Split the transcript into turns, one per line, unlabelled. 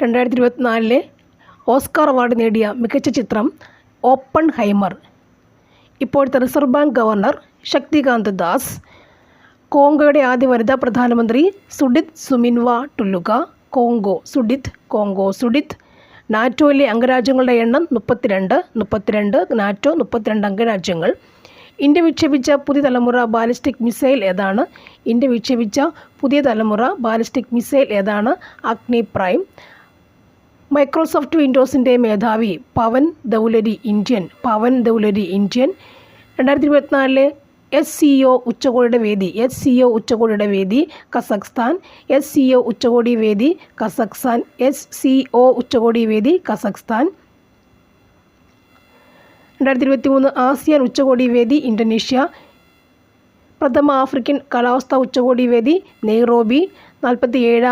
2024 Oscar award നേടിയ മികച്ച ചിത്രം ഓപ്പൺഹൈമർ. ഇപ്പോഴത്തെ reserve bank governor Shaktikanta Das. കോങ്കോയുടെ ആദ്യ വനിതാ പ്രധാനമന്ത്രി സുഡിത് സുമിൻവ ടുലുക. കോങ്കോ സുഡിത്. നാറ്റോയിലെ അംഗരാജ്യങ്ങളുടെ എണ്ണം 32. നാറ്റോ 32 അംഗരാജ്യങ്ങൾ. ഇന്ത്യ വിക്ഷേപിച്ച പുതിയ തലമുറ ബാലിസ്റ്റിക് മിസൈൽ ഏതാണ്? അഗ്നി പ്രൈം. മൈക്രോസോഫ്റ്റ് വിൻഡോസിൻ്റെ മേധാവി പവൻ ദൗലരി ഇന്ത്യൻ. 2024 SCO ഉച്ചകോടിയുടെ വേദി കസഖ്സ്ഥാൻ. SCO ഉച്ചകോടി വേദി കസഖ്സ്ഥാൻ. 2023 ആസിയാൻ ഉച്ചകോടി വേദി ഇന്തോനേഷ്യ. പ്രഥമ ആഫ്രിക്കൻ കാലാവസ്ഥാ ഉച്ചകോടി വേദി നെയ്റോബി. 47